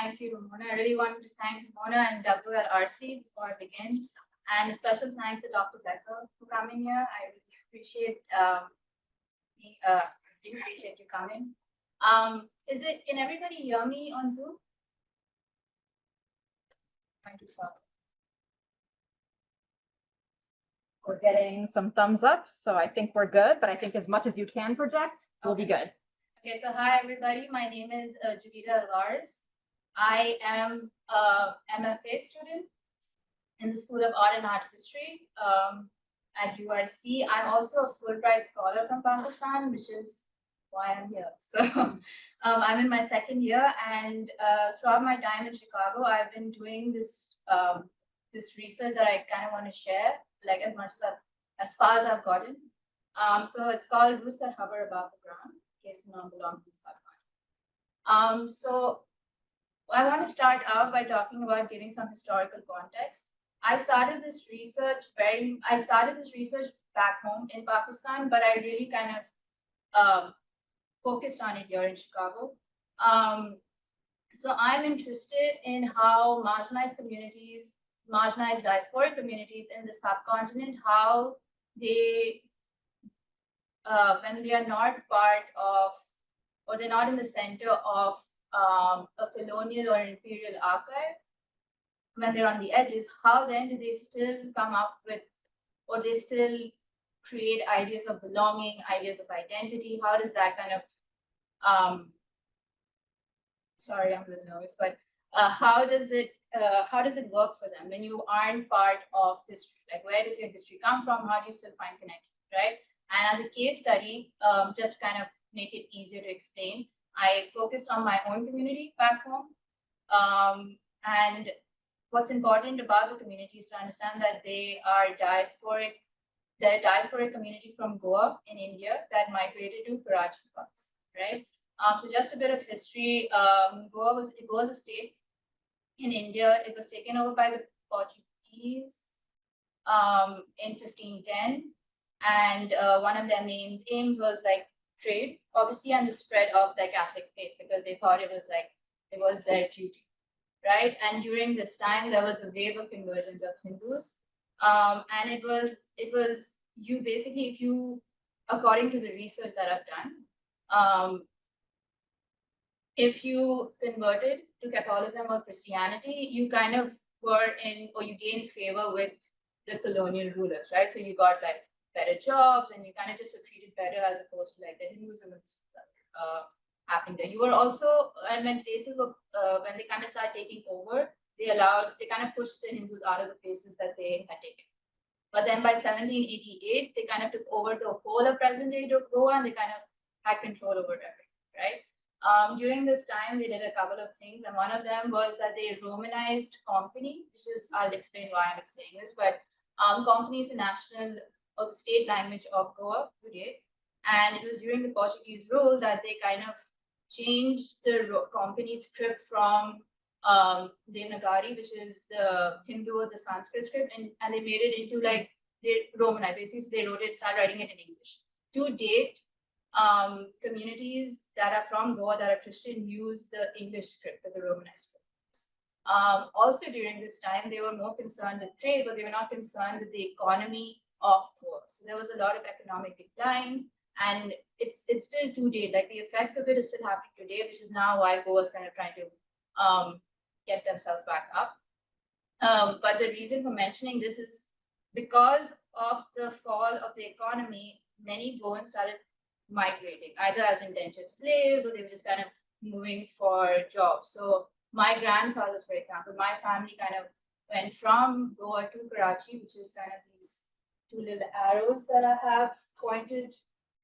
Thank you, Ramona. I really wanted to thank Ramona and WLRC before I begin. And a special thanks to Dr. Becker for coming here. I really appreciate you coming. Can everybody hear me on Zoom? Trying to solve. We're getting some thumbs up, so I think we're good, but I think as much as you can project, we'll be good. Okay, so hi everybody. My name is Jovita Alvares. I am a MFA student in the School of Art and Art History at UIC. I'm also a Fulbright scholar from Pakistan, which is why I'm here. So I'm in my second year, and throughout my time in Chicago, I've been doing this this research that I kind of want to share, like as far as I've gotten. So it's called Roots That Hover Above the Ground, Case of Nonbelonging. So I want to start out by talking about giving some historical context. I started this research back home in Pakistan, but I really kind of focused on it here in Chicago. So I'm interested in how marginalized communities, marginalized diasporic communities in the subcontinent, how they, when they are not part of, or they're not in the center of a colonial or imperial archive, when they're on the edges, how then do they still come up with, or they still create ideas of belonging, ideas of identity? How does that kind of, sorry, I'm a little nervous, but how does it work for them when you aren't part of history? Like, where does your history come from? How do you still find connection, right? And as a case study, just to kind of make it easier to explain, I focused on my own community back home. And what's important about the community is to understand that they are diasporic. They're a diasporic community from Goa in India that migrated to Karachi, right? So just a bit of history. Goa was a state in India. It was taken over by the Portuguese in 1510, and one of their main aims was like trade, obviously, and the spread of the Catholic faith, because they thought it was their duty, right? And during this time, there was a wave of conversions of Hindus, and it was you basically, if you, according to the research that I've done, if you converted to Catholicism or Christianity, you kind of were in, or you gained favor with the colonial rulers, right? So you got like better jobs, and you kind of just were treated better as opposed to like the Hindus and the happening there. You were also, and when places were, when they kind of started taking over, they kind of pushed the Hindus out of the places that they had taken. But then by 1788, they kind of took over the whole of present-day Goa, and they kind of had control over everything, right? During this time, they did a couple of things, and one of them was that they Romanized Konkani, which is, I'll explain why I'm explaining this, but Konkani is the national or the state language of Goa today, and it was during the Portuguese rule that they kind of changed the Konkani script from Devanagari, which is the Hindu or the Sanskrit script, and they made it into like, they Romanized, basically they wrote it, started writing it in English. To date, communities that are from Goa that are Christian use the English script or the Romanized script. Also during this time, they were more concerned with trade, but they were not concerned with the economy of Goa. So there was a lot of economic decline, and it's still to date, like the effects of it is still happening today, which is now why Goa is kind of trying to get themselves back up. But the reason for mentioning this is because of the fall of the economy, many Goans started migrating, either as indentured slaves, or they were just kind of moving for jobs. So my grandfathers, for example, my family kind of went from Goa to Karachi, which is kind of these two little arrows that I have pointed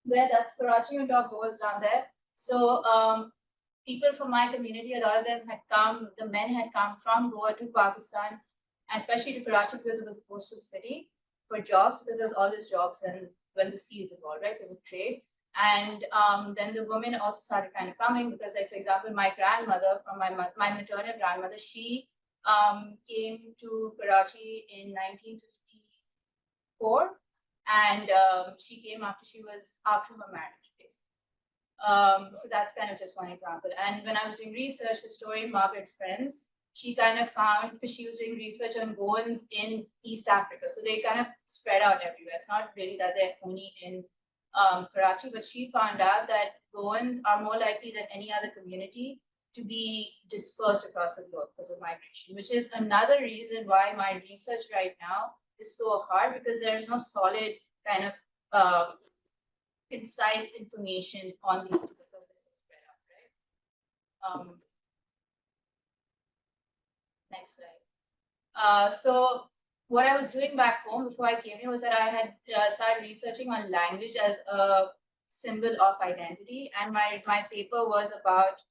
there. That's Karachi, on top, Goa's down there. So people from my community, a lot of them had come, the men had come from Goa to Pakistan, and especially to Karachi because it was a coastal city, for jobs, because there's all these jobs when the sea is involved, right, because of trade. And then the women also started kind of coming because, like, for example, my grandmother, from my maternal grandmother, she came to Karachi in 1954, and she came after her marriage, basically. So that's kind of just one example. And when I was doing research, historian Margaret Friends, she kind of found, because she was doing research on Goans in East Africa. So they kind of spread out everywhere. It's not really that they're only in Karachi, but she found out that Goans are more likely than any other community to be dispersed across the globe because of migration, which is another reason why my research right now is so hard, because there's no solid kind of concise information on these because they're so spread out, right? Next slide. So what I was doing back home before I came here was that I had started researching on language as a symbol of identity, and my paper was about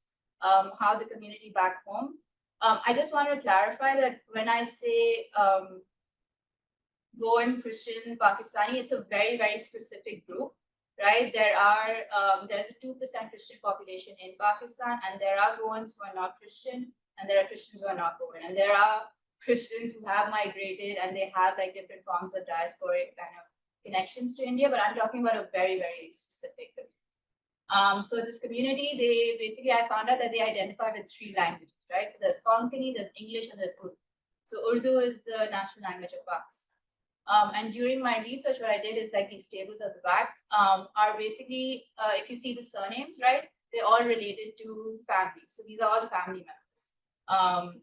how the community back home. I just want to clarify that when I say Goan, Christian, Pakistani, it's a very, very specific group, right? There's a 2% Christian population in Pakistan, and there are Goans who are not Christian, and there are Christians who are not Goan, and there are Christians who have migrated and they have like different forms of diasporic kind of connections to India, but I'm talking about a very, very specific community. So this community, they basically, I found out that they identify with 3 languages, right? So there's Konkani, there's English, and there's Urdu. So Urdu is the national language of Pakistan. And during my research, what I did is like these tables at the back are basically, if you see the surnames, right, they're all related to families. So these are all family members.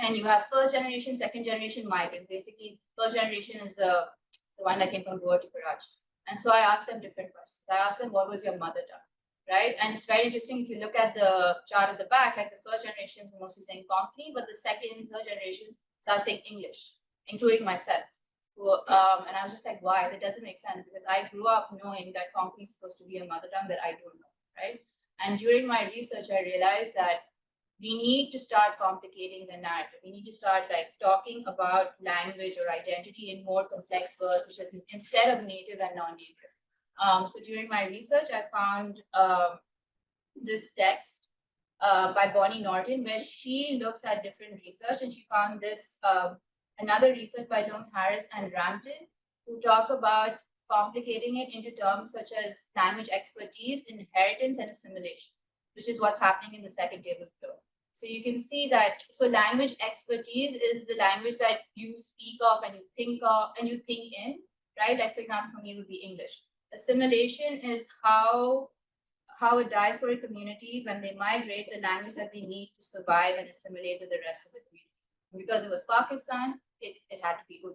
And you have first generation, second generation migrants. Basically, first generation is the one that came from Goa to Karachi. And so I asked them different questions. I asked them, what was your mother tongue, right? And it's very interesting if you look at the chart at the back, like the first generation is mostly saying Konkani, but the second and third generations start saying English, including myself. And I was just like, why? That doesn't make sense, because I grew up knowing that Konkani is supposed to be a mother tongue that I don't know, right? And during my research, I realized that we need to start complicating the narrative. We need to start like talking about language or identity in more complex words, which is instead of native and non-native. So during my research, I found this text by Bonnie Norton, where she looks at different research, and she found this another research by Long Harris and Rampton, who talk about complicating it into terms such as language expertise, inheritance, and assimilation, which is what's happening in the second table below. So you can see that, so language expertise is the language that you speak of and you think in, right? Like for example, for me, it would be English. Assimilation is how a diasporic community, when they migrate, the language that they need to survive and assimilate with the rest of the community. Because it was Pakistan, it had to be Urdu.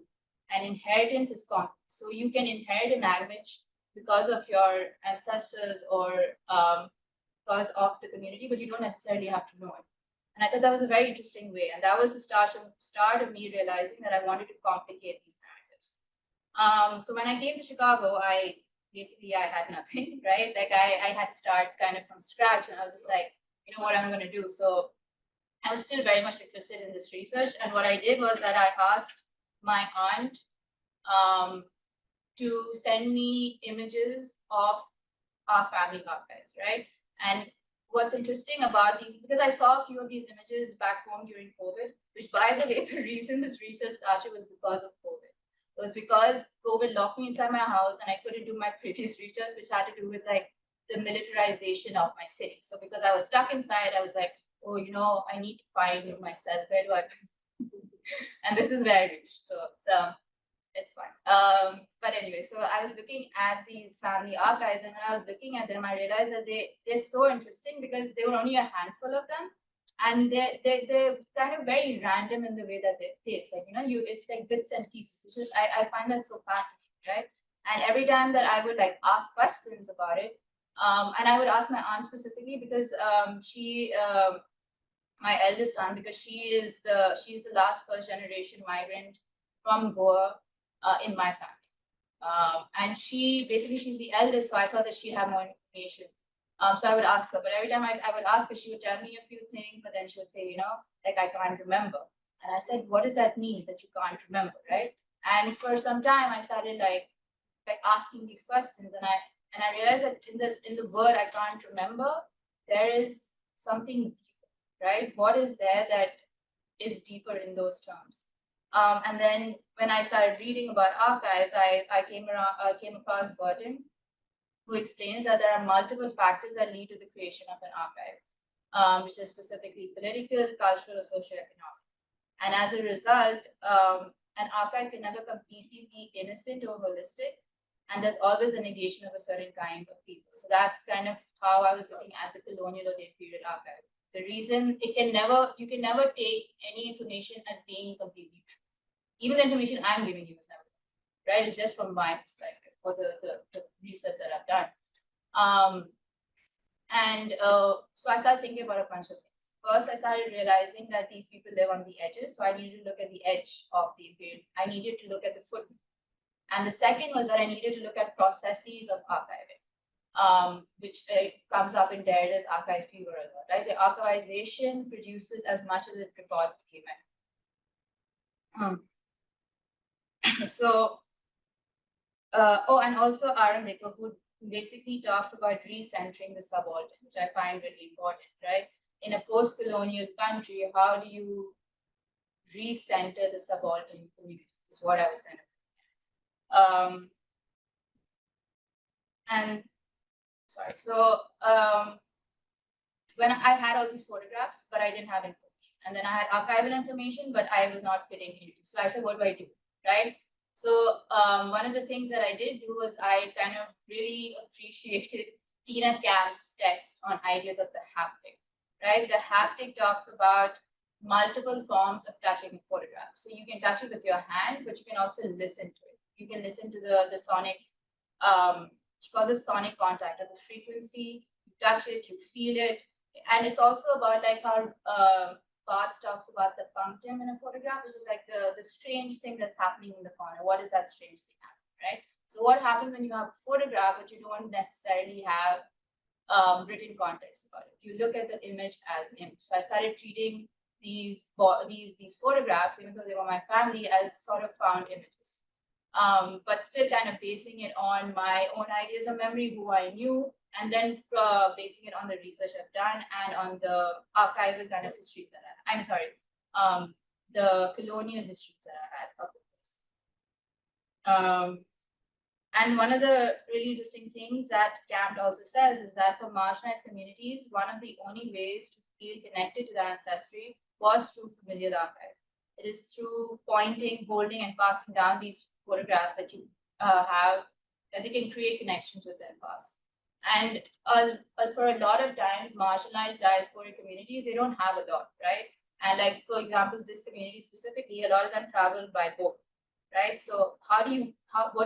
And inheritance is common. So you can inherit a language because of your ancestors or because of the community, but you don't necessarily have to know it. And I thought that was a very interesting way. And that was the start of me realizing that I wanted to complicate these narratives. So when I came to Chicago, I had nothing, right? Like I had to start kind of from scratch, and I was just like, you know what I'm going to do. So I was still very much interested in this research. And what I did was that I asked my aunt to send me images of our family archives, right? And what's interesting about these, because I saw a few of these images back home during COVID, which by the way, the reason this research started was because of COVID. It was because COVID locked me inside my house and I couldn't do my previous research, which had to do with like the militarization of my city. So because I was stuck inside, I was like, oh, you know, I need to find myself. Where do I? And this is where I reached. So it's fine. But anyway, so I was looking at these family archives, and when I was looking at them, I realized that they're so interesting because there were only a handful of them, and they're kind of very random in the way that they taste. Like, you know, it's like bits and pieces, which is I find that so fascinating, right? And every time that I would like ask questions about it, and I would ask my aunt specifically because she my eldest aunt, because she's the last first generation migrant from Goa in my family. And she's the eldest, so I thought that she'd have more information. So I would ask her, but every time I would ask her, she would tell me a few things, but then she would say, you know, like, I can't remember. And I said, what does that mean that you can't remember, right? And for some time I started like asking these questions, and I realized that in the word I can't remember, there is something deeper, right? What is there that is deeper in those terms? And then when I started reading about archives, I came across Burton, who explains that there are multiple factors that lead to the creation of an archive, which is specifically political, cultural, or socioeconomic. And as a result, an archive can never completely be innocent or holistic, and there's always a negation of a certain kind of people. So that's kind of how I was looking at the colonial or the imperial archive. The reason you can never take any information as being completely true. Even the information I'm giving you is never right. It's just from my perspective or the research that I've done. So I started thinking about a bunch of things. First, I started realizing that these people live on the edges. So I needed to look at the edge of the imperial. I needed to look at the footprint. And the second was that I needed to look at processes of archiving, which comes up in Derrida's archive fever a lot, right? The archivization produces as much as it records the event. And also Aaron Dicker, who basically talks about recentering the subaltern, which I find really important, right? In a post-colonial country, how do you recenter the subaltern community? Is what I was kind of. When I had all these photographs, but I didn't have information, and then I had archival information, but I was not fitting into it. So I said, what do I do, right? So one of the things that I did do was I kind of really appreciated Tina Camp's text on ideas of the haptic, right? The haptic talks about multiple forms of touching a photograph. So you can touch it with your hand, but you can also listen to it. You can listen to the sonic, it's called the sonic contact of the frequency. You touch it, you feel it. And it's also about like how Barthes talks about the punctum in a photograph, which is like the strange thing that's happening in the corner. What is that strange thing happening, right? So what happens when you have a photograph, but you don't necessarily have written context about it? You look at the image as an image. So I started treating these photographs, even though they were my family, as sort of found images. But still kind of basing it on my own ideas of memory, who I knew, and then basing it on the research I've done and on the archival kind of histories that the colonial histories that I had of the place. And one of the really interesting things that Camp also says is that for marginalized communities, one of the only ways to feel connected to their ancestry was through familial archive. It is through pointing, holding, and passing down these photographs that you have, that they can create connections with their past. And for a lot of times, marginalized diaspora communities, they don't have a lot, right? And like, for example, this community specifically, a lot of them travel by boat, right? So what do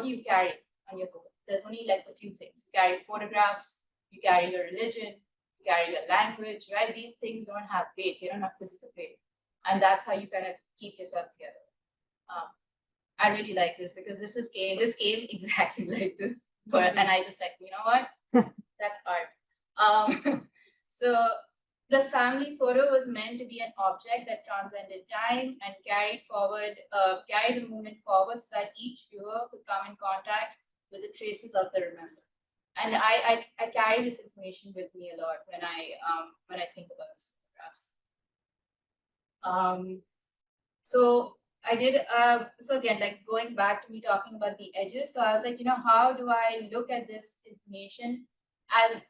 you carry on your phone? There's only like a few things. You carry photographs, you carry your religion, you carry your language, right? These things don't have weight, they don't have physical weight. And that's how you kind of keep yourself together. I really like this because this came exactly like this, and I just like, you know what? That's art. So the family photo was meant to be an object that transcended time and carried the movement forward so that each viewer could come in contact with the traces of the remember. And I carry this information with me a lot when I think about these photographs. So I did, so again, like going back to me talking about the edges. So I was like, how do I look at this information as,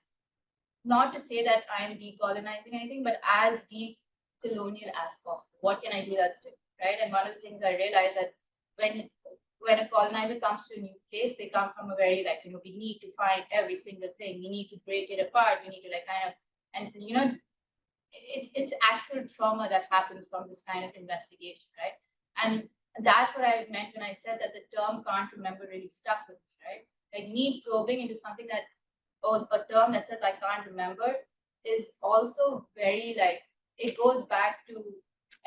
not to say that I'm decolonizing anything, but as decolonial as possible? What can I do that's different, right? And one of the things I realized that when a colonizer comes to a new place, they come from a very like, we need to find every single thing. We need to break it apart. We need to like kind of, and it's actual trauma that happens from this kind of investigation, right? And that's what I meant when I said that the term can't remember really stuck with me, right? Like me probing into something that, or a term that says I can't remember, is also very like, it goes back to,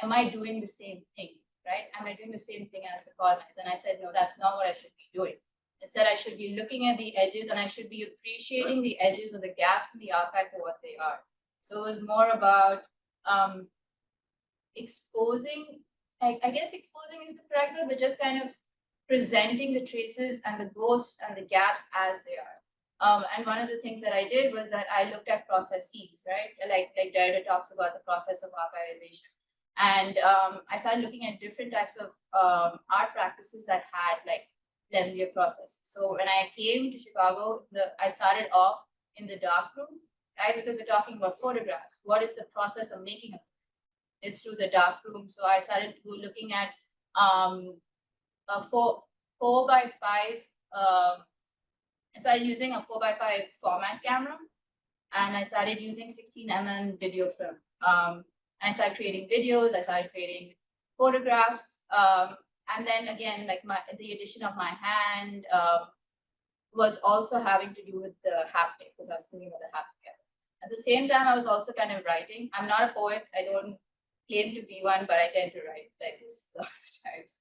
am I doing the same thing, right? Am I doing the same thing as the colonizer? And I said, no, that's not what I should be doing. Instead, I should be looking at the edges and I should be appreciating the edges or the gaps in the archive for what they are. So it was more about exposing, I guess exposing is the correct word, but just kind of presenting the traces and the ghosts and the gaps as they are. And one of the things that I did was that I looked at processes, right? Like Derrida talks about the process of archivization. And I started looking at different types of art practices that had like lengthier process. So when I came to Chicago, I started off in the darkroom, right? Because we're talking about photographs. What is the process of making them? Is through the darkroom. So I started looking at a 4x5. I started using a 4x5 format camera, and I started using 16 mm video film. I started creating videos. I started creating photographs, and then again, like the addition of my hand was also having to do with the haptic, because I was thinking about the haptic. At the same time, I was also kind of writing. I'm not a poet. I don't claim to be one, but I tend to write like this lots of times.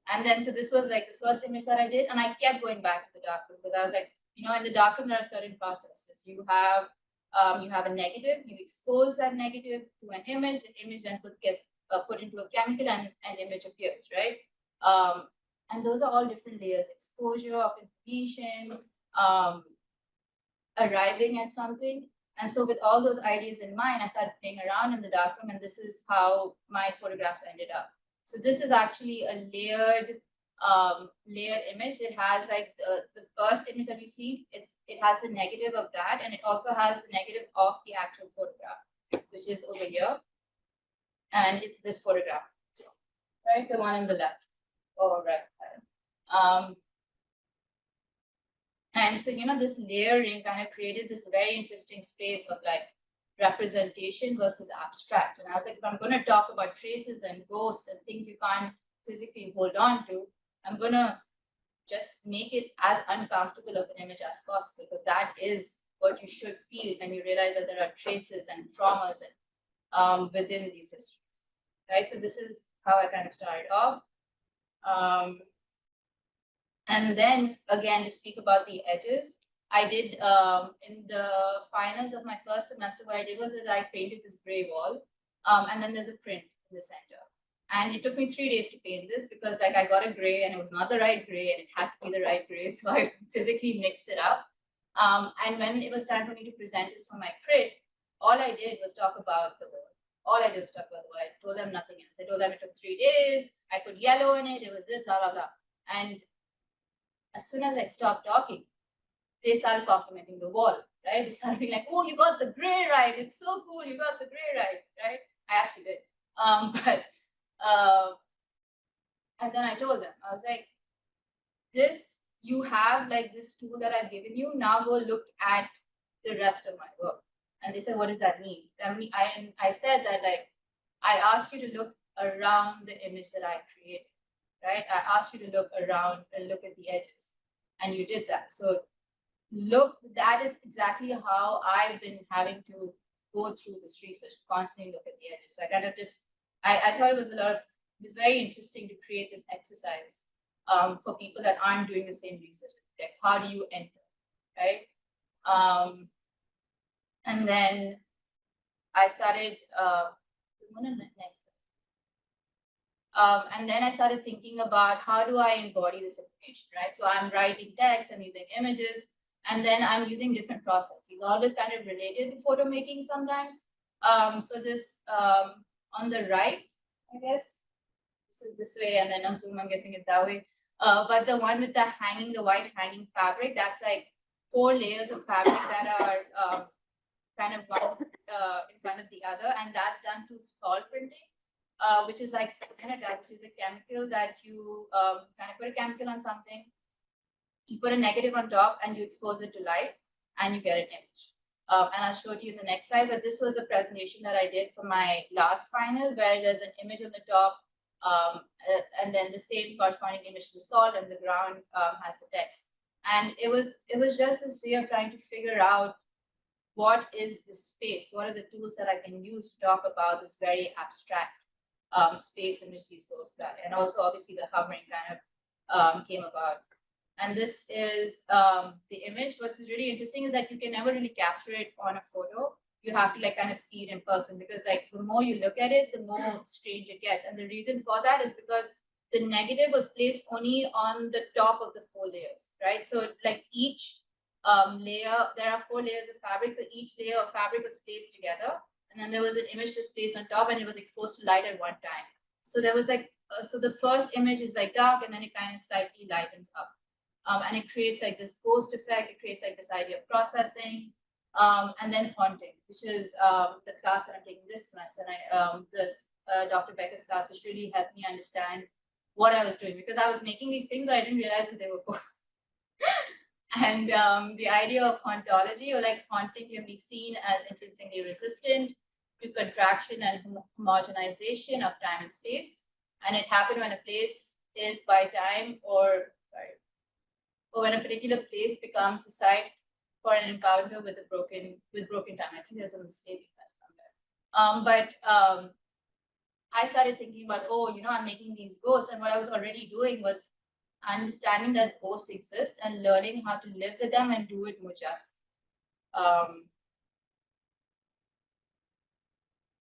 And then, so this was like the first image that I did, and I kept going back to the darkroom, because I was like, you know, in the darkroom there are certain processes. You have a negative, you expose that negative to an image, the image then gets put into a chemical, and an image appears, right? And those are all different layers: exposure of information, arriving at something. And so with all those ideas in mind, I started playing around in the darkroom, and this is how my photographs ended up. So this is actually a layered image. It has like the first image that you see, it has the negative of that, and it also has the negative of the actual photograph, which is over here. And it's this photograph, right? The one on the left or right. And so, you know, this layering kind of created this very interesting space of like representation versus abstract. And I was like, if I'm going to talk about traces and ghosts and things you can't physically hold on to, I'm going to just make it as uncomfortable of an image as possible, because that is what you should feel when you realize that there are traces and traumas and within these histories, right? So this is how I kind of started off. And then again, to speak about the edges, I did in the finals of my first semester, what I did was I painted this gray wall, and then there's a print in the center. And it took me 3 days to paint this, because like I got a gray and it was not the right gray, and it had to be the right gray. So I physically mixed it up. And when it was time for me to present this for my crit, all I did was talk about the wall. All I did was talk about the wall. I told them nothing else. I told them it took 3 days. I put yellow in it. It was this, blah, blah, blah. And as soon as I stopped talking, they started complimenting the wall, right? They started being like, oh, you got the gray right. It's so cool. You got the gray right, right? I actually did. And then I told them, I was like, you have like this tool that I've given you. Now go look at the rest of my work. And they said, what does that mean? I said that like, I asked you to look around the image that I created, right? I asked you to look around and look at the edges, and you did that. So look, that is exactly how I've been having to go through this research, constantly look at the edges. So I kind of just, I thought it was very interesting to create this exercise for people that aren't doing the same research. Like, how do you enter, right? And then I started, next. And then I started thinking about how do I embody this information, right? So I'm writing text, I'm using images, and then I'm using different processes, all this kind of related to photo making sometimes. So this on the right, I guess, this is this way, and then on Zoom, I'm guessing it's that way. But the one with the white hanging fabric, that's like 4 layers of fabric that are kind of one in front of the other, and that's done through salt printing. Which is like cyanide, which is a chemical that you kind of put a chemical on something, you put a negative on top, and you expose it to light, and you get an image. And I'll show it to you in the next slide, but this was a presentation that I did for my last final, where there's an image on the top, and then the same corresponding image to the salt, and the ground has the text. And it was just this way of trying to figure out what is the space, what are the tools that I can use to talk about this very abstract space in which these ghosts die. And also, obviously, the hovering kind of came about. And this is the image. What's really interesting is that you can never really capture it on a photo. You have to like kind of see it in person, because like the more you look at it, the more strange it gets. And the reason for that is because the negative was placed only on the top of the 4 layers, right? So like each layer, there are 4 layers of fabric. So each layer of fabric was placed together. And then there was an image just placed on top, and it was exposed to light at one time. So there was like, so the first image is like dark, and then it kind of slightly lightens up. And it creates like this ghost effect. It creates like this idea of processing, and then haunting, which is the class that I'm taking this semester. And Dr. Becker's class, which really helped me understand what I was doing, because I was making these things, but I didn't realize that they were ghosts. And the idea of hauntology, or like haunting, can be seen as intrinsically resistant to contraction and homogenization of time and space. And it happened when a place is by time, or when a particular place becomes a site for an encounter with broken time. I think there's a mistake in that somewhere. But I started thinking about, oh, I'm making these ghosts, and what I was already doing was understanding that ghosts exist and learning how to live with them and do it more just.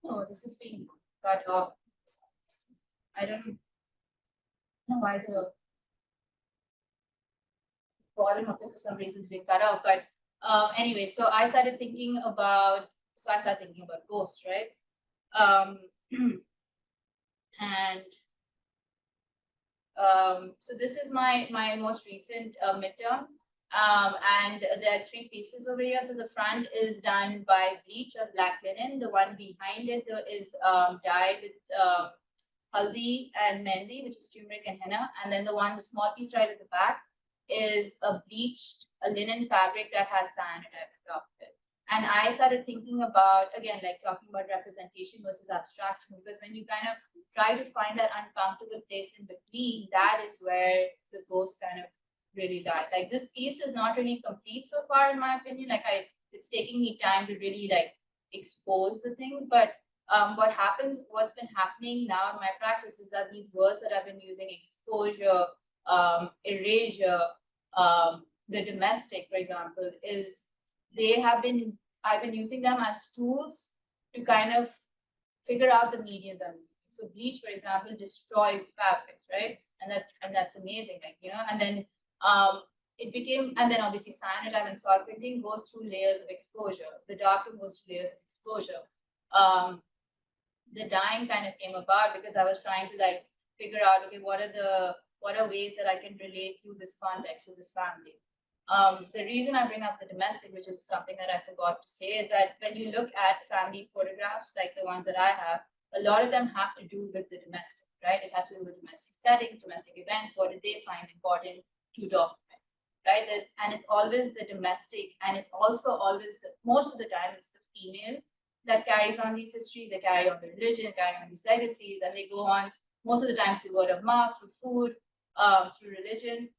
Oh, this is being cut off. I don't know why the bottom of it for some reason is being cut out. But anyway, so I started thinking about ghosts, right? And so this is my most recent midterm. And there are 3 pieces over here. So the front is done by bleach or black linen. The one behind it is dyed with haldi and mehndi, which is turmeric and henna. And then the small piece right at the back is a bleached linen fabric that has cyanide on top of it. And I started thinking about, again, like talking about representation versus abstraction, because when you kind of try to find that uncomfortable place in between, that is where the ghost kind of really died. Like, this piece is not really complete so far, in my opinion. Like, it's taking me time to really like expose the things. But what's been happening now in my practice is that these words that I've been using, exposure, erasure, the domestic, for example, I've been using them as tools to kind of figure out the mediums I'm using. So bleach, for example, destroys fabrics, right? And that's amazing, like, and then and then obviously cyanide and soil printing goes through layers of exposure. The darker goes through layers of exposure. The dyeing kind of came about because I was trying to like figure out, okay, what are ways that I can relate to this context, to this family. The reason I bring up the domestic, which is something that I forgot to say, is that when you look at family photographs, like the ones that I have, a lot of them have to do with the domestic, right? It has to do with domestic settings, domestic events. What did they find important to document, right? And it's always the domestic, and it's also always most of the time it's the female that carries on these histories. They carry on the religion, carry on these legacies, and they go on most of the time through word of mouth, through food, through religion.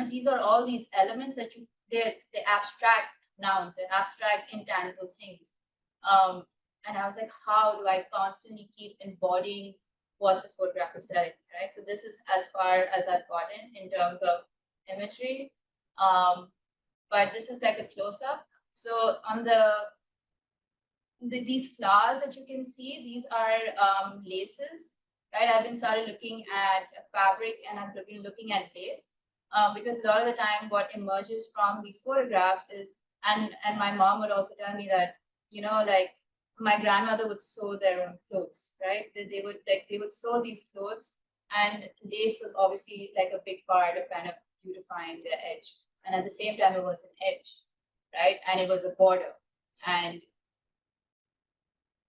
These are all these elements that they're abstract nouns, they're abstract intangible things. And I was like, how do I constantly keep embodying what the photograph is telling me, right? So this is as far as I've gotten in terms of imagery. But this is like a close-up. So on these flowers that you can see, these are laces, right? I've been started looking at fabric, and I'm looking at lace. Because a lot of the time what emerges from these photographs is, and my mom would also tell me that, like my grandmother would sew their own clothes, right? They would sew these clothes, and lace was obviously like a big part of kind of beautifying the edge. And at the same time, it was an edge, right? And it was a border. And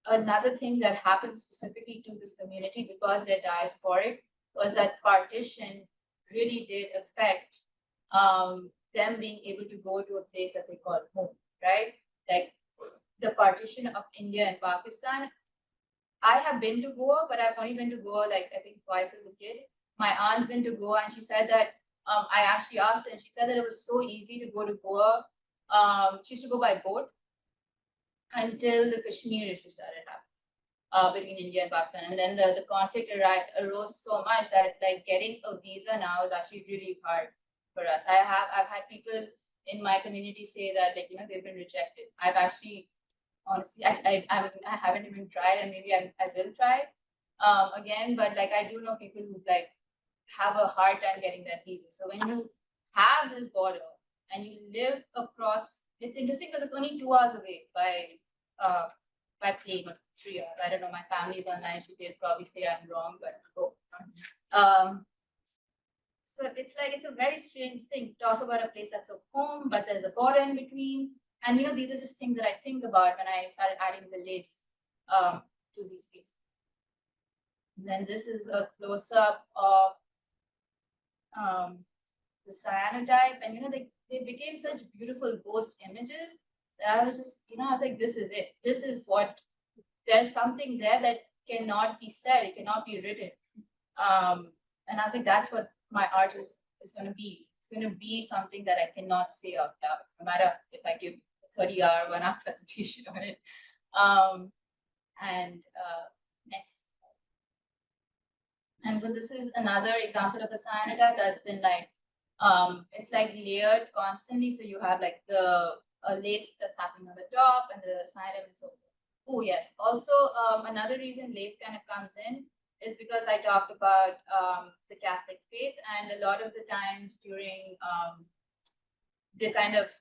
another thing that happened specifically to this community, because they're diasporic, was that partition really did affect them being able to go to a place that they call home, right? Like the partition of India and Pakistan. I have been to Goa, but I've only been to Goa like I think twice as a kid. My aunt's been to Goa, and she said that I actually asked her, and she said that it was so easy to go to Goa. She used to go by boat until the Kashmir issue started happening between India and Pakistan. And then the conflict arose so much that like getting a visa now is actually really hard for us. I've had people in my community say that like, they've been rejected. I've actually, honestly, I haven't even tried, and maybe I will try again, but like I do know people who like have a hard time getting that visa. So when you have this border and you live across, it's interesting because it's only 2 hours away by by playing or 3 hours. I don't know, my family's online, so they'll probably say I'm wrong, but so it's like, it's a very strange thing to talk about a place that's a home, but there's a border in between. And these are just things that I think about when I started adding the lace to these pieces. And then this is a close-up of the cyanotype, and they became such beautiful ghost images that I was just, I was like, this is it. This is what, there's something there that cannot be said, it cannot be written. And I was like, that's what my art is going to be. It's going to be something that I cannot say out loud, no matter if I give a 30-hour, 1-hour presentation on it. Next. And so this is another example of a cyanotype that's been like, it's like layered constantly. So you have like the lace that's happening on the top and the cyanotype and so forth. Oh yes. Also, another reason lace kind of comes in is because I talked about the Catholic faith, and a lot of the times during the kind of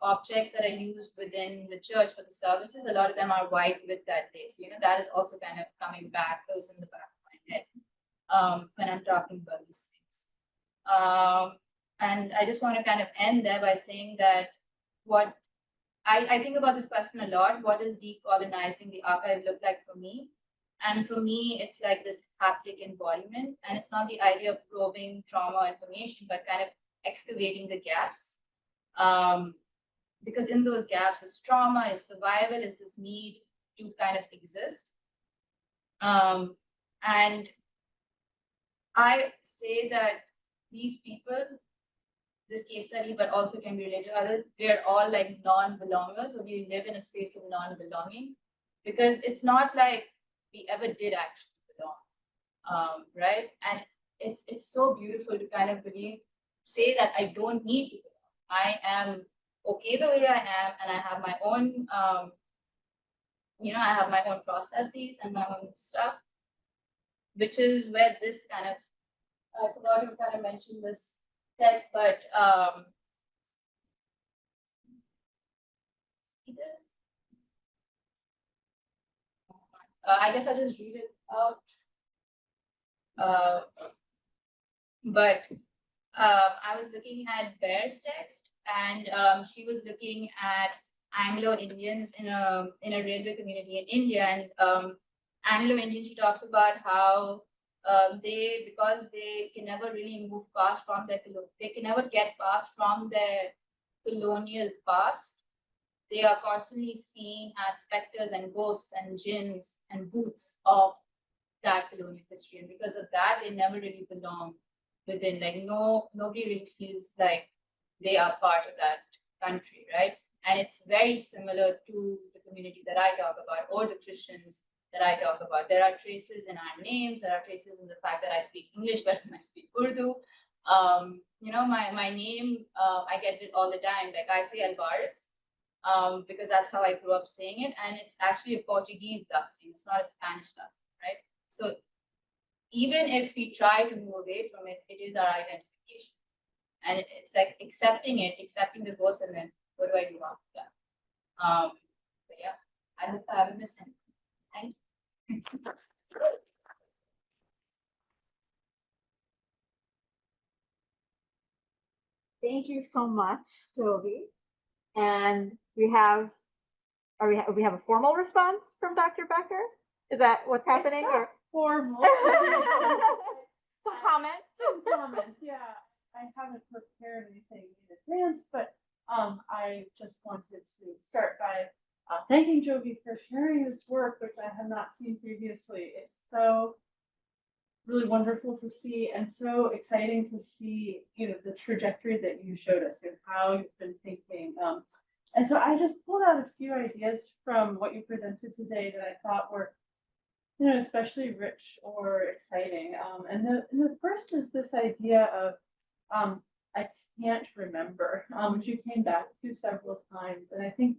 objects that are used within the church for the services, a lot of them are white with that lace. That is also kind of coming back, goes in the back of my head when I'm talking about these things. And I just want to kind of end there by saying that what I think about this question a lot. What does decolonizing the archive look like for me? And for me, it's like this haptic embodiment. And it's not the idea of probing trauma information, but kind of excavating the gaps. Because in those gaps is trauma, is survival, is this need to kind of exist. And I say that these people, this case study, but also can be related to others, we're all like non-belongers, or we live in a space of non-belonging, because it's not like we ever did actually belong, right? And it's so beautiful to kind of say that I don't need to belong. I am okay the way I am, and I have my own, I have my own processes and my own stuff, which is where this kind of, I forgot to kind of mention this text, but see this? I guess I'll just read it out. But I was looking at Bear's text, and she was looking at Anglo-Indians in a railway community in India. And Anglo-Indian, she talks about how because they can never really move past from they can never get past from their colonial past. They are constantly seen as specters and ghosts and jinns and boots of that colonial history. And because of that, they never really belong within, like, nobody really feels like they are part of that country, right? And it's very similar to the community that I talk about, or the Christians that I talk about. There are traces in our names, there are traces in the fact that I speak English better than I speak Urdu. My name, I get it all the time. Like, I say Alvares, because that's how I grew up saying it. And it's actually a Portuguese last name, it's not a Spanish last name, right? So even if we try to move away from it, it is our identification. And it's like accepting the ghost, and then what do I do after that? But yeah, I hope I haven't missed anything. Thank you. Thank you so much, Jovi. And we have a formal response from Dr. Becker? Is that what's happening? Or formal? Some comments. Some comments, yeah. I haven't prepared anything in advance, but I just wanted to start by thanking Jovi for sharing this work, which I have not seen previously. It's so really wonderful to see, and so exciting to see, the trajectory that you showed us and how you've been thinking. And so I just pulled out a few ideas from what you presented today that I thought were, especially rich or exciting. And the first is this idea of I can't remember, which you came back to several times. And I think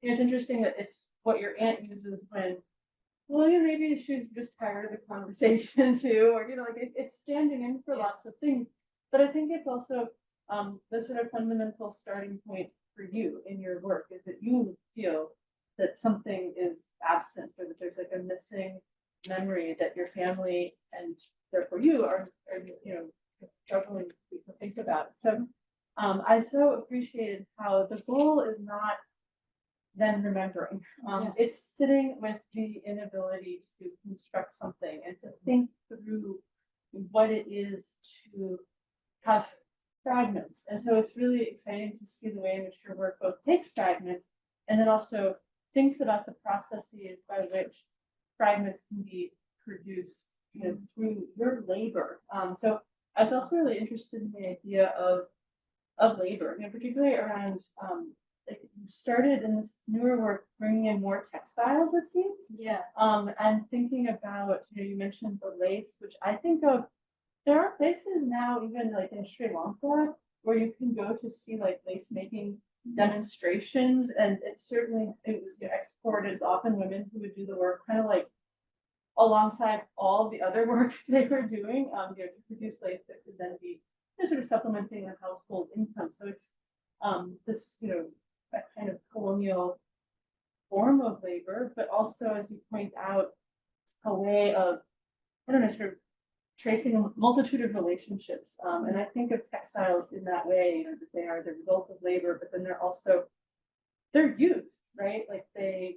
it's interesting that it's what your aunt uses when, maybe she's just tired of the conversation too, or, it's standing in for lots of things. But I think it's also the sort of fundamental starting point for you in your work is that you feel that something is absent, or that there's like a missing memory that your family and therefore you are struggling to think about. So I so appreciated how the goal is not then remembering. It's sitting with the inability to construct something and to think through what it is to have fragments. And so it's really exciting to see the way in which your work both takes fragments and then also thinks about the processes by which fragments can be produced, through your labor. So I was also really interested in the idea of labor, particularly around like you started in this newer work bringing in more textiles, it seems. Yeah. And thinking about, you mentioned the lace, which I think of, there are places now, even like in Sri Lanka, where you can go to see like lace making demonstrations, and it was exported, often women who would do the work kind of like alongside all the other work they were doing, to produce lace that could then be sort of supplementing a household income. So it's this, a kind of colonial form of labor, but also, as you point out, a way of, I don't know, sort of tracing a multitude of relationships. And I think of textiles in that way, that they are the result of labor, but then they're used, right? Like they,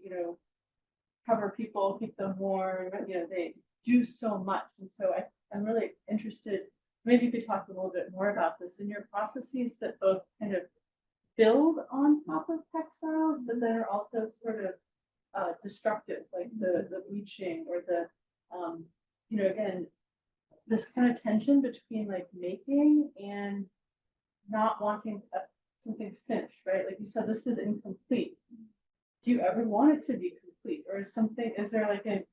cover people, keep them warm, they do so much. And so I'm really interested, maybe you could talk a little bit more about this in your processes that both kind of build on top of textiles, but then are also sort of destructive, like the bleaching or the, again, this kind of tension between like making and not wanting something finished, right? Like you said, this is incomplete. Do you ever want it to be complete, or is there like a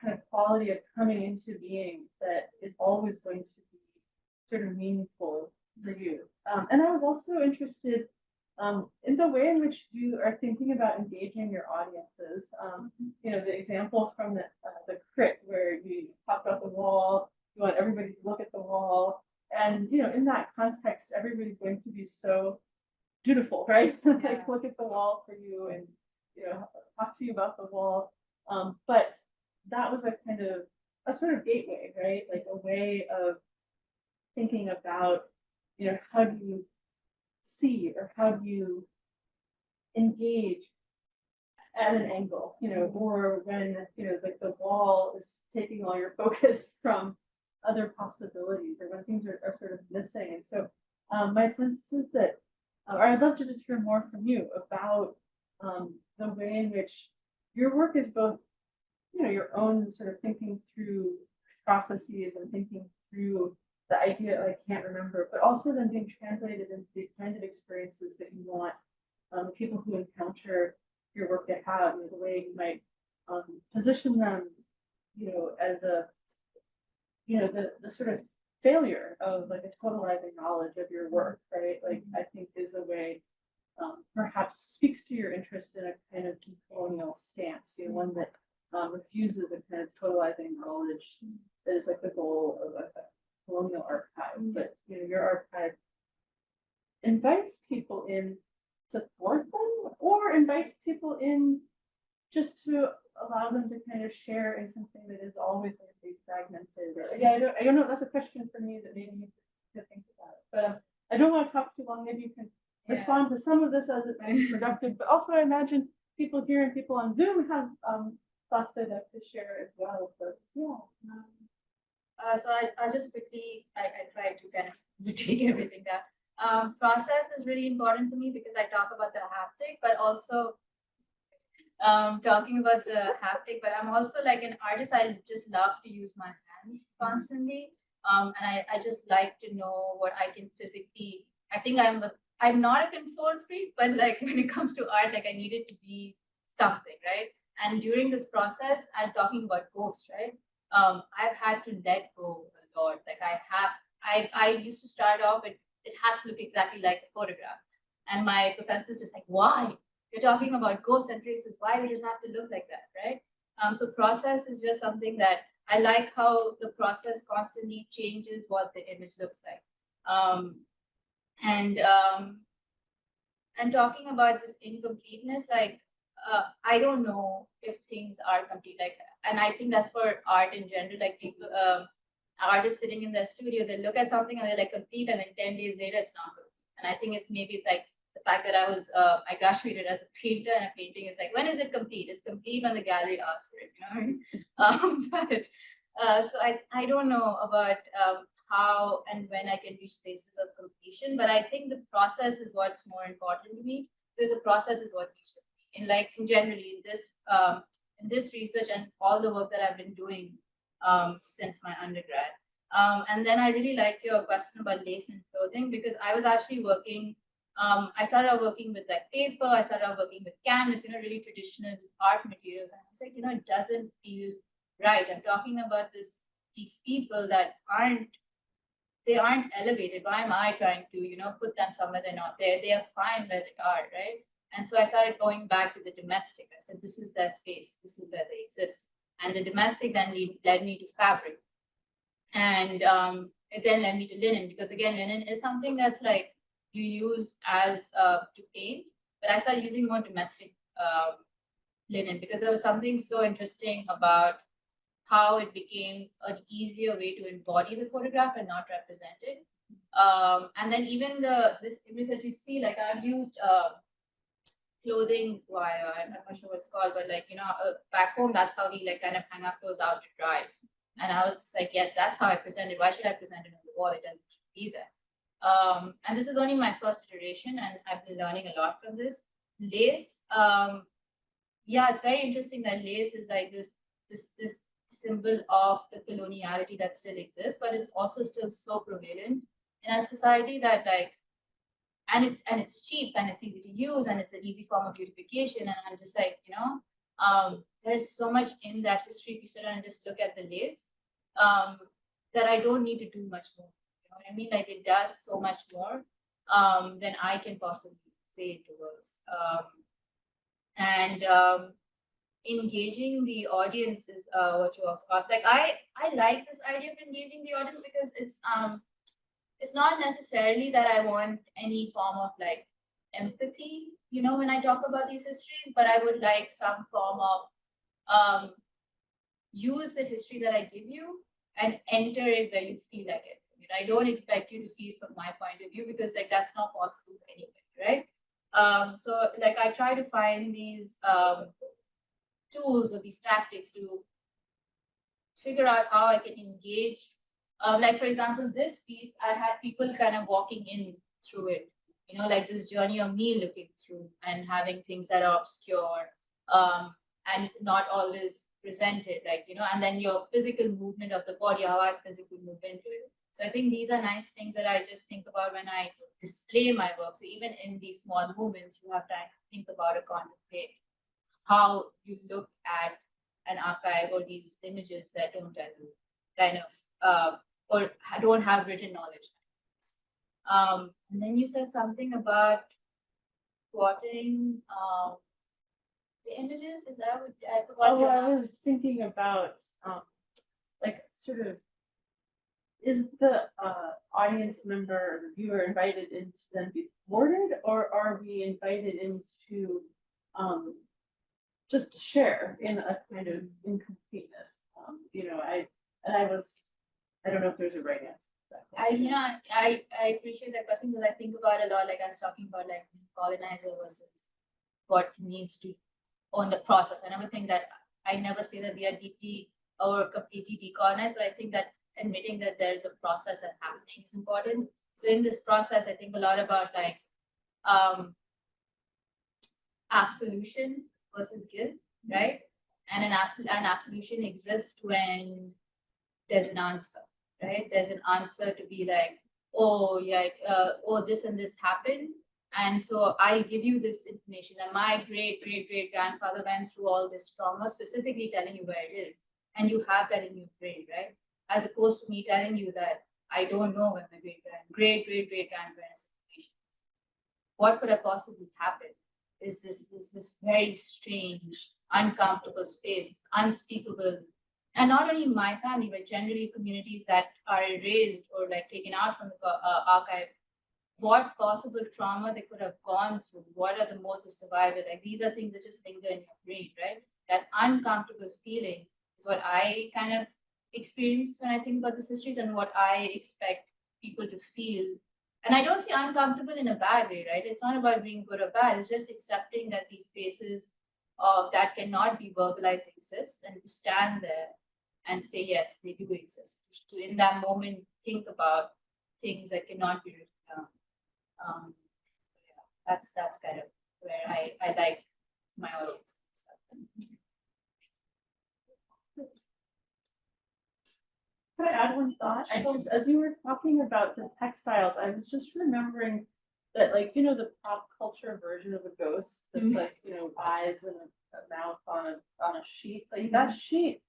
kind of quality of coming into being that is always going to be sort of meaningful for you? And I was also interested in the way in which you are thinking about engaging your audiences. The example from the crit where you talk about the wall, you want everybody to look at the wall, and in that context, everybody's going to be so dutiful, right? Like look at the wall for you and talk to you about the wall. But that was a kind of a sort of gateway, right? Like a way of thinking about, how do you see or how do you engage at an angle, or when, like the wall is taking all your focus from other possibilities, or when things are sort of missing. And so my sense is that, or I'd love to just hear more from you about the way in which your work is both, your own sort of thinking through processes and thinking through the idea I can't remember, but also then being translated into the kind of experiences that you want people who encounter your work to have, the way you might position them, as a, the sort of failure of like a totalizing knowledge of your work, right? Like I think is a way perhaps speaks to your interest in a kind of colonial stance, one that refuses a kind of totalizing knowledge that is like the goal of a colonial archive. But your archive invites people in to thwart them, or invites people in just to allow them to kind of share in something that is always going to be fragmented. Or, I don't know. That's a question for me that maybe you need to think about it. But I don't want to talk too long. Maybe you can respond to some of this as it might be productive. But also, I imagine people here and people on Zoom have thoughts they'd like to share as well. But so I'll just quickly, I try to kind of take everything down. Process is really important to me because I talk about the haptic, but also talking about the haptic, but I'm also like an artist. I just love to use my hands constantly. And I just like to know what I can physically, I think I'm not a control freak, but like when it comes to art, like I need it to be something, right? And during this process, I'm talking about ghosts, right? I've had to let go a lot. Like I used to start off with, it has to look exactly like a photograph. And my professor's just like, why? You're talking about ghosts and traces. Why does it have to look like that, right? So process is just something that I like, how the process constantly changes what the image looks like. And talking about this incompleteness, like I don't know if things are complete. Like, and I think that's for art in general. Like people, artists sitting in their studio, they look at something and they're like complete, and then 10 days later, it's not complete. And I think it's like the fact that I graduated as a painter, and a painting is like, when is it complete? It's complete when the gallery asks for it, you know what I mean? So I don't know about how and when I can reach spaces of completion, but I think the process is what's more important to me, because the process is what needs to be. In generally in this research and all the work that I've been doing since my undergrad. And then I really like your question about lace and clothing, because I was actually working. I started out working with like paper. I started out working with canvas, really traditional art materials. And I was like, it doesn't feel right. I'm talking about these people that aren't elevated. Why am I trying to, put them somewhere they're not there? They are fine where they are, right? And so I started going back to the domestic. I said, this is their space. This is where they exist. And the domestic then led me to fabric. And it then led me to linen, because again, linen is something that's like you use as to paint. But I started using more domestic linen because there was something so interesting about how it became an easier way to embody the photograph and not represent it. And then even this image that you see, like I've used clothing wire, I'm not sure what it's called, but like, back home, that's how we like kind of hang up clothes out to dry. And I was just like, yes, that's how I present it. Why should I present it on the wall? It doesn't need to be there. And this is only my first iteration, and I've been learning a lot from this. Lace, yeah, it's very interesting that lace is like this symbol of the coloniality that still exists, but it's also still so prevalent in our society that like, and it's cheap and it's easy to use and it's an easy form of beautification. And I'm just like, there's so much in that history if you sit down and just look at the lace, that I don't need to do much more. You know what I mean? Like it does so much more than I can possibly say it to words. Engaging the audience is what you also asked. Like I like this idea of engaging the audience because it's not necessarily that I want any form of like empathy, when I talk about these histories, but I would like some form of use the history that I give you and enter it where you feel like it. I don't expect you to see it from my point of view because like that's not possible anyway, right? So like I try to find these tools or these tactics to figure out how I can engage. Like for example, this piece, I had people kind of walking in through it, like this journey of me looking through and having things that are obscure and not always presented, like, and then your physical movement of the body, how I physically move into it. So I think these are nice things that I just think about when I display my work. So even in these small movements, you have time to think about or contemplate how you look at an archive or these images that don't tell you kind of or don't have written knowledge. And then you said something about plotting the images. Is that what I forgot? Oh, I was thinking about like sort of, is the audience member or the viewer invited in to then be thwarted, or are we invited into just to share in a kind of incompleteness? I don't know if there's a right answer. I appreciate that question because I think about a lot, like I was talking about like colonizer versus what needs to own the process. I never think that I never say that we are deeply or completely decolonized, but I think that admitting that there's a process that's happening is important. So in this process, I think a lot about like absolution versus guilt, right? And an absolution exists when there's an answer, right? There's an answer to be like, oh yeah, this and this happened, and so I'll give you this information. And my great grandfather went through all this trauma, specifically telling you where it is, and you have that in your brain, right? As opposed to me telling you that I don't know where my great grandparents' information is. What could have possibly happened? Is this very strange, uncomfortable space, it's unspeakable. And not only my family, but generally communities that are erased or like taken out from the archive what possible trauma they could have gone through, what are the modes of survival. Like these are things that just linger in your brain, right? That uncomfortable feeling is what I kind of experience when I think about these histories and what I expect people to feel. And I don't say uncomfortable in a bad way, right? It's not about being good or bad. It's just accepting that these spaces that cannot be verbalized exist, and to stand there and say, yes, they do exist. To in that moment think about things that cannot be written down. Yeah, that's kind of where I like my audience and stuff. Could I add one thought? As you were talking about the textiles, I was just remembering that, like, you know, the pop culture version of a ghost that's like, you know, eyes and a mouth on a sheet. Like that sheet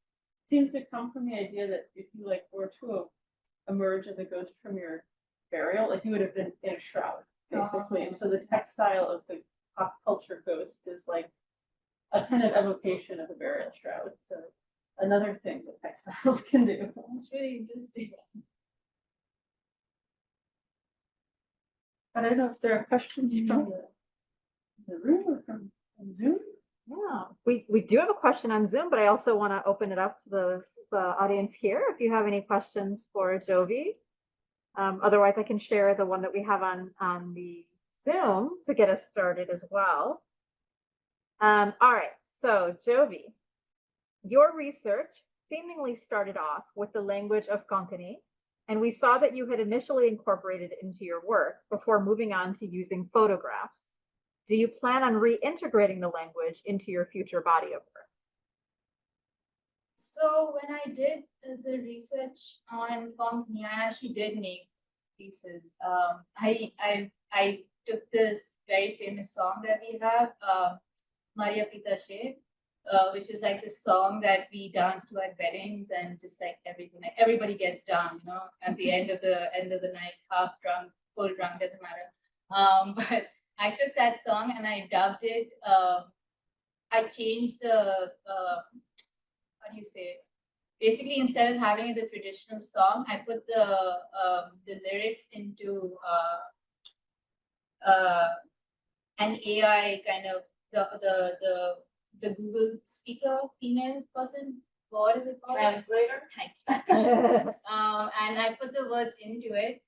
seems to come from the idea that if you like were to emerge as a ghost from your burial, like you would have been in a shroud, basically. And so the textile of the pop culture ghost is like a kind of evocation of a burial shroud. So another thing that textiles can do. It's really interesting. I don't know if there are questions from the room or from Zoom. Yeah, we do have a question on Zoom, but I also want to open it up to the audience here. If you have any questions for Jovi, otherwise I can share the one that we have on the Zoom to get us started as well. All right, so Jovi, your research seemingly started off with the language of Konkani, and we saw that you had initially incorporated it into your work before moving on to using photographs. Do you plan on reintegrating the language into your future body of work? So when I did the research on Konkani, I actually did make pieces. I took this very famous song that we have, Maria Pita She, which is like this song that we dance to at weddings and just like everything. Like everybody gets down, you know, at the end of the night, half drunk, full drunk, doesn't matter. But I took that song and I dubbed it. I changed the how do you say? Basically, instead of having it the traditional song, I put the lyrics into an AI kind of the Google speaker female person. What is it called? Translator. And I put the words into it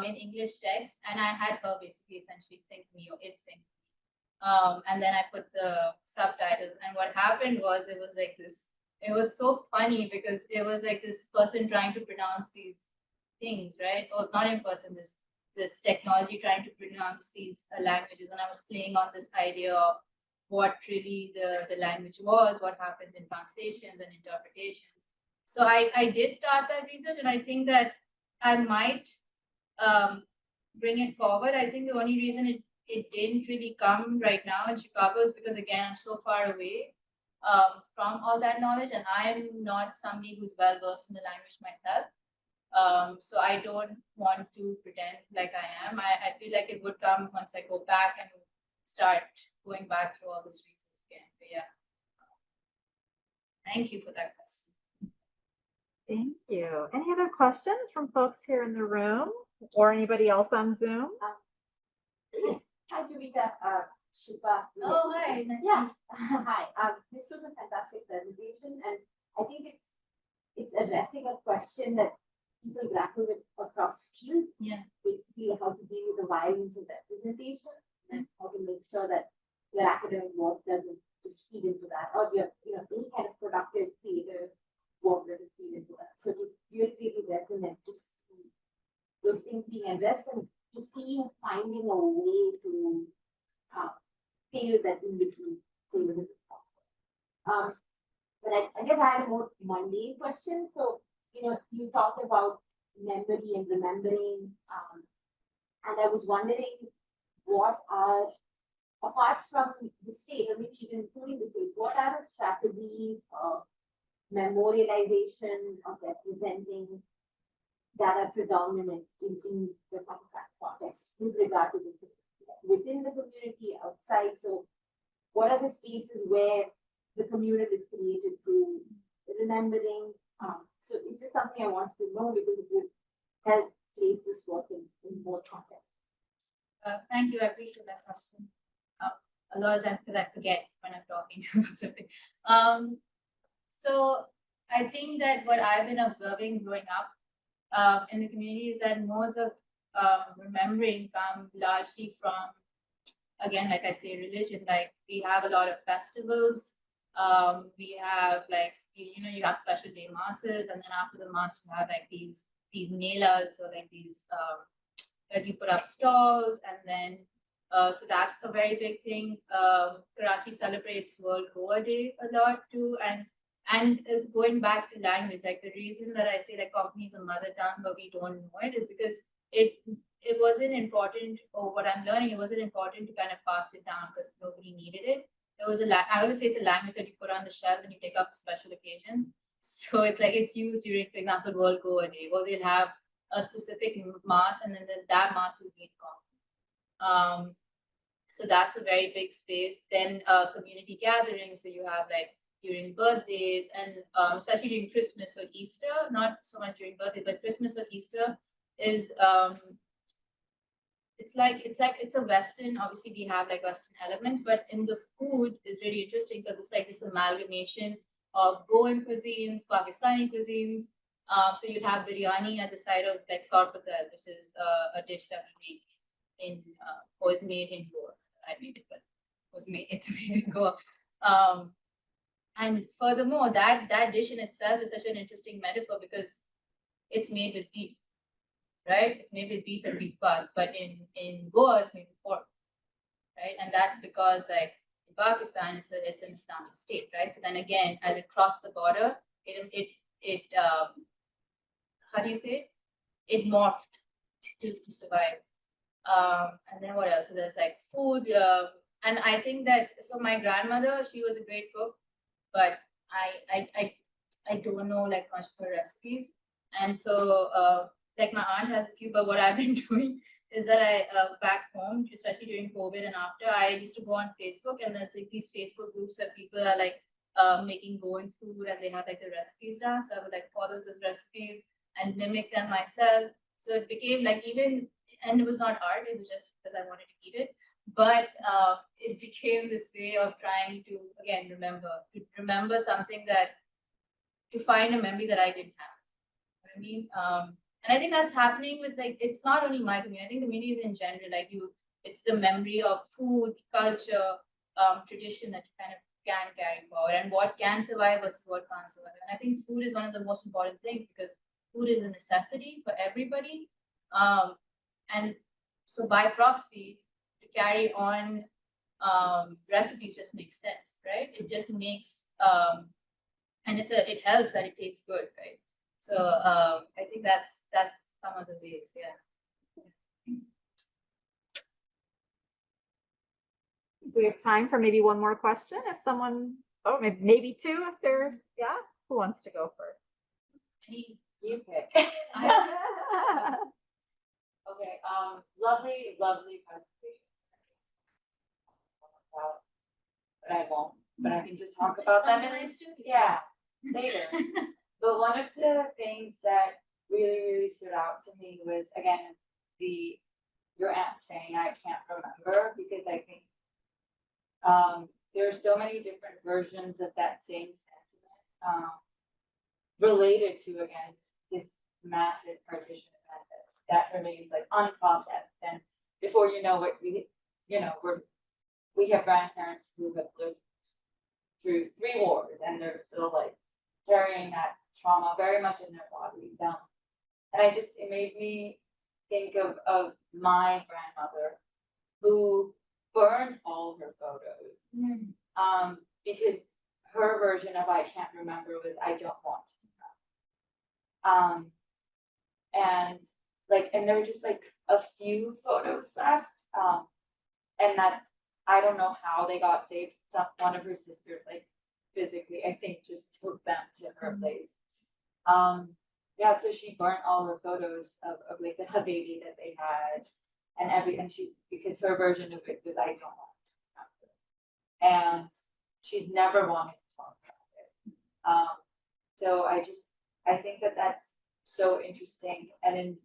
in English text, and I had her basically essentially sing me or it sing. And then I put the subtitles. And what happened was it was like this. It was so funny because it was like this person trying to pronounce these things, right? Or not in person. This technology trying to pronounce these languages, and I was playing on this idea of what really the language was, what happened in translations and interpretations. So I did start that research, and I think that I might bring it forward. I think the only reason it didn't really come right now in Chicago is because, again, I'm so far away from all that knowledge, and I'm not somebody who's well versed in the language myself. So I don't want to pretend like I am. I feel like it would come once I go back and start going back through all this research again. But yeah, thank you for that question. Thank you. Any other questions from folks here in the room or anybody else on Zoom? Hi, Jovita. Shiva. Oh, hi. Nice Yeah. Hi. This was a fantastic presentation, and I think it's addressing a question that people grapple with across fields. Yeah. Basically, how to deal with the violence of representation and how to make sure that your academic work doesn't just feed into that, or your any kind of productive creative work doesn't feed into that. So it's really resonant to see those things being addressed and to see you finding a way to stay with that in between, stay with it. But I guess I have a more mundane question. So, you talked about memory and remembering, and I was wondering what are, apart from the state, or maybe even including the state, what are the strategies of memorialization, of representing that are predominant in the context with regard to this within the community, outside? So what are the spaces where the community is created through remembering? So it's just something I want to know because it would help place this work in more context. Thank you. I appreciate that question. A lot of times because I forget when I'm talking about something. So I think that what I've been observing growing up in the community is that modes of remembering come largely from, again, like I say, religion. Like we have a lot of festivals. We have like you have special day masses, and then after the mass you have like these melas or like these where you put up stalls, and then so that's a very big thing. Karachi celebrates World Goa Day a lot too, and is going back to language. Like the reason that I say that Cockney is a mother tongue, but we don't know it, is because it wasn't important, or what I'm learning, it wasn't important to kind of pass it down because nobody needed it. There was I always say it's a language that you put on the shelf and you take up for special occasions. So it's like it's used during, for example, World Goa Day, or they'll have a specific mass, and then that mass will be in common. So that's a very big space. Then community gatherings. So you have like during birthdays, and especially during Christmas or Easter, not so much during birthdays, but Christmas or Easter is it's a Western, obviously we have like Western elements, but in the food is really interesting because it's like this amalgamation of Goan cuisines, Pakistani cuisines. So you'd have biryani at the side of like sorpatel, which is a dish that we make in was made in Goa. I made it, but it's made in Goa. And furthermore, that dish in itself is such an interesting metaphor because it's made with beef, right? It's made with beef and beef parts, but in Goa it's made with pork, right? And that's because like in Pakistan it's an Islamic state, right? So then again, as it crossed the border, it how do you say it morphed to survive. And then what else? So there's like food, and I think that so my grandmother, she was a great cook, but I don't know like much of her recipes, and so like my aunt has a few, but what I've been doing is that I back home, especially during COVID and after, I used to go on Facebook, and there's like these Facebook groups where people are like making Goan food, and they have like the recipes down. So I would like follow the recipes and mimic them myself. So it became like and it was not art, it was just because I wanted to eat it. But it became this way of trying to, again, remember something to find a memory that I didn't have. You know what I mean? And I think that's happening with like, it's not only my community, I think communities in general, like it's the memory of food, culture, tradition that you kind of can carry forward, and what can survive versus what can't survive. And I think food is one of the most important things because food is a necessity for everybody. And so by proxy, to carry on recipes just makes sense, right? It just makes and it helps that it tastes good, right? So I think that's some of the ways, yeah. We have time for maybe one more question. If someone, maybe two, if they're, yeah, who wants to go first? You pick. Okay, lovely presentation. But I won't, but I can just talk about them in this, yeah, later. But one of the things that really stood out to me was, again, your aunt saying, I can't remember, because I think there are so many different versions of that same sentiment related to, again, this massive partition event that remains like unprocessed. And before you know it, we have grandparents who have lived through 3 wars, and they're still like carrying that trauma very much in their bodies. And it made me think of my grandmother, who burned all her photos, because her version of I can't remember was I don't want to know. And there were just like a few photos left, and that I don't know how they got saved. One of her sisters, like physically, I think, just took them to her place. Yeah, so she burnt all her photos of like the baby that they had, and she, because her version of it was I don't want to remember, and she's never wanted to talk about it. So I think that that's so interesting, and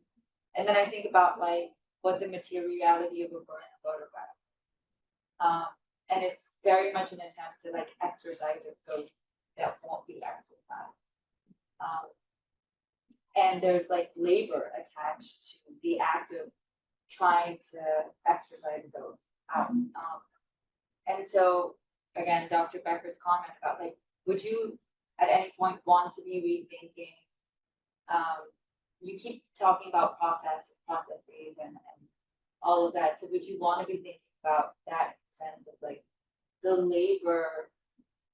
then I think about like what the materiality of a burnt photograph. And it's very much an attempt to like exercise a code that won't be exercised. And there's like labor attached to the act of trying to exercise those out. And so again, Dr. Becker's comment about like, would you at any point want to be rethinking? You keep talking about processes and all of that. So would you want to be thinking about that sense of like the labor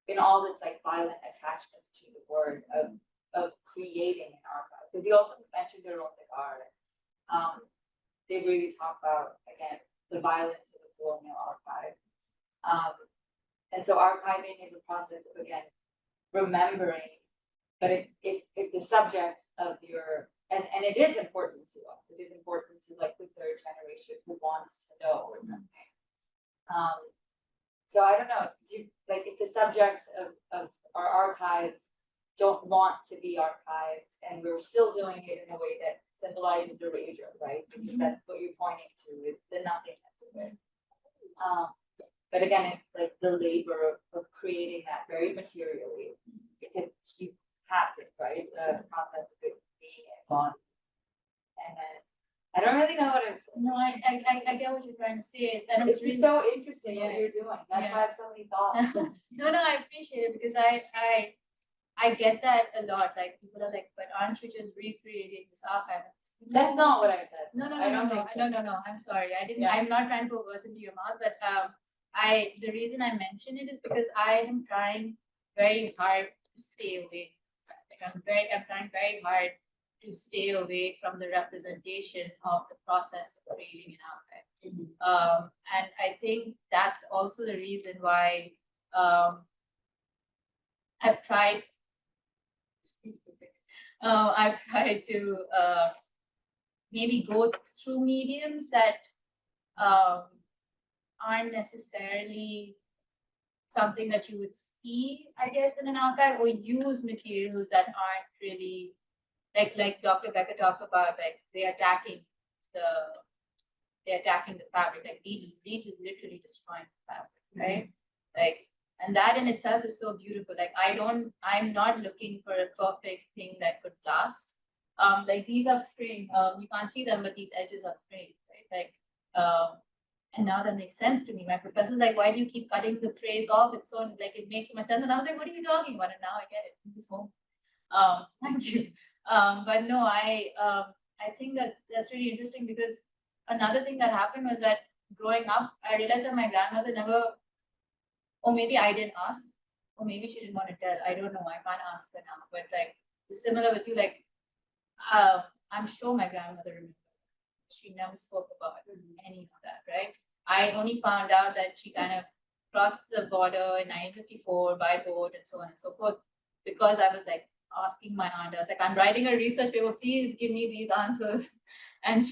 in all its like violent attachments to the word of creating an archive? Because you also mentioned erotic art. They really talk about again the violence of the colonial archive. And so archiving is a process of again remembering, but if the subjects of your and it is important to us, it is important to like the third generation who wants to know or something. So I don't know, like if the subjects of our archives don't want to be archived and we're still doing it in a way that symbolizes erasure, right? Because that's what you're pointing to, is the nothingness of it. But again, it's like the labor of creating that very materially, because you have to, right? The process of it being gone. And then I don't really know what I'm saying. No, I get what you're trying to say, and It's it's just really so interesting what Yeah. you're doing. That's Yeah. why I have so many thoughts. no, I appreciate it because I get that a lot. Like people are like, but aren't you just recreating this archive? That's not what I said. No, I don't think so. no. I'm sorry. I didn't. Yeah. I'm not trying to put words into your mouth, but the reason I mention it is because I am trying very hard to stay away. Like I'm trying very hard to stay away from the representation of the process of creating an archive. And I think that's also the reason why I've tried. I've tried to maybe go through mediums that aren't necessarily something that you would see, I guess, in an archive, or use materials that aren't really like Dr. Becker talked about, like they're attacking the fabric, like bleach is literally destroying the fabric, right? Like, and that in itself is so beautiful. Like I'm not looking for a perfect thing that could last. Like these are framed, you can't see them, but these edges are framed, right? Like, and now that makes sense to me. My professor's like, why do you keep cutting the phrase off? It's so like it makes so much sense. And I was like, what are you talking about? And now I get it. This home. Thank you. But no, I think that's really interesting because another thing that happened was that growing up, I realized that my grandmother never, or maybe I didn't ask, or maybe she didn't want to tell. I don't know. I can't ask her now. But like it's similar with you, like I'm sure my grandmother remembers. She never spoke about any of that, right? I only found out that she kind of crossed the border in 1954 by boat and so on and so forth, because I was like asking my aunt, I was like, I'm writing a research paper, please give me these answers. And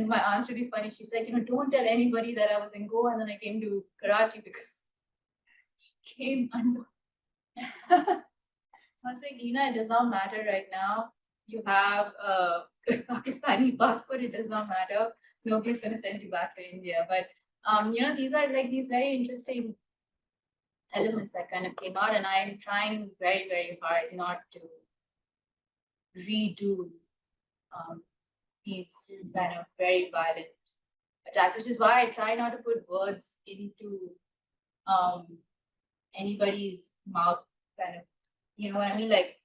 my aunt's really funny. She's like, don't tell anybody that I was in Goa and then I came to Karachi because she came under. I was like, Ina, it does not matter right now. You have a Pakistani passport, it does not matter. Nobody's going to send you back to India. But, these are like these very interesting elements that kind of came out, and I'm trying very, very hard not to redo these kind of very violent attacks, which is why I try not to put words into anybody's mouth, kind of, you know what I mean? Like,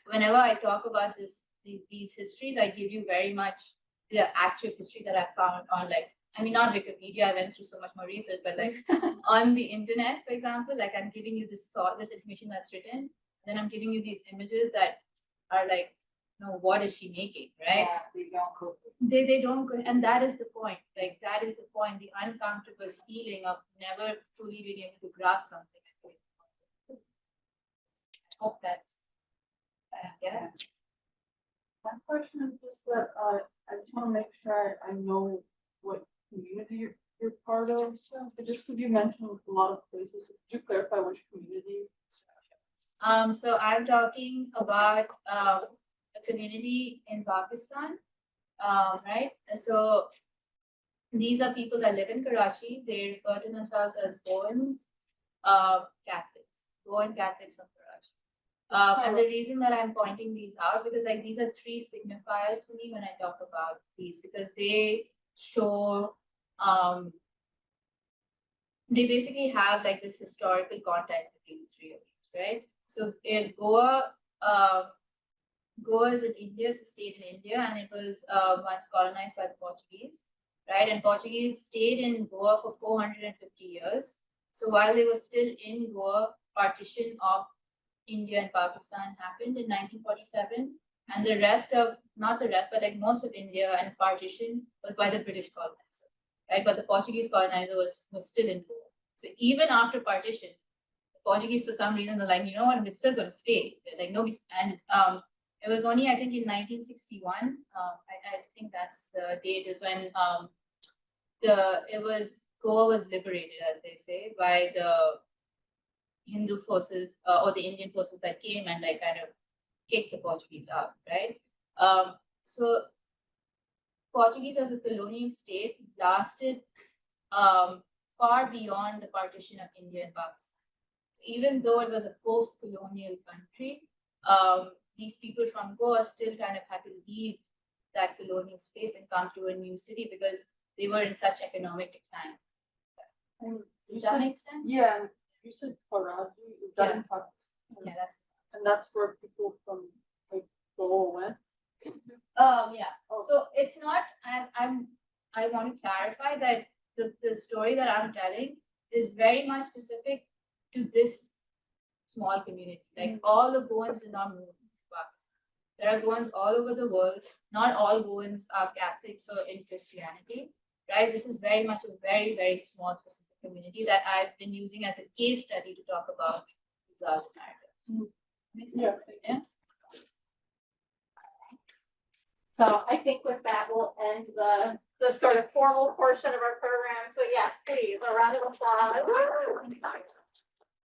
whenever I talk about these histories, I give you very much the actual history that I found on, like, I mean, not Wikipedia, I went through so much more research, but like on the internet, for example, like I'm giving you this information that's written, then I'm giving you these images that are like, what is she making, right? Yeah, they don't cook. They don't go, and that is the point. Like that is the point, the uncomfortable feeling of never truly being able to grasp something. I hope that's yeah. One question is just that I just want to make sure I know what community you're part of. So just because you mentioned a lot of places, could you clarify which community? So I'm talking about a community in Pakistan, right? So These are people that live in Karachi. They refer to themselves as Goans, Catholics, Goan Catholics from Karachi. And the reason that I'm pointing these out, because like these are three signifiers for me when I talk about these, because they show, they basically have like this historical contact between the three of these, right? So in Goa, Goa is in India, it's a state in India, and it was once colonized by the Portuguese, right? And Portuguese stayed in Goa for 450 years. So while they were still in Goa, partition of India and Pakistan happened in 1947, and the rest of, not the rest, but like most of India and partition was by the British colonizer, right? But the Portuguese colonizer was still in Goa. So even after partition, the Portuguese, for some reason, they're like, you know what, we're still going to stay. They're like, nobody, and it was only, I think, in 1961. I think that's the date is when Goa was liberated, as they say, by the Hindu forces or the Indian forces that came and like kind of kicked the Portuguese out, right? So Portuguese as a colonial state lasted far beyond the partition of India and Pakistan. Even though it was a post-colonial country, these people from Goa still kind of had to leave that colonial space and come to a new city because they were in such economic decline. Does that make sense? Yeah, you said Karachi, is that in Pakistan? Yeah, that's. And that's where people from like Goa went? Yeah. So it's not. I want to clarify that the story that I'm telling is very much specific to this small community. Like all the Goans are not moved to Pakistan. There are Goans all over the world. Not all Goans are Catholics or in Christianity, right? This is very much a very, very small specific community that I've been using as a case study to talk about these larger narratives. Makes sense? Yeah. So I think with that, we'll end the sort of formal portion of our program. So yeah, please, a round of applause.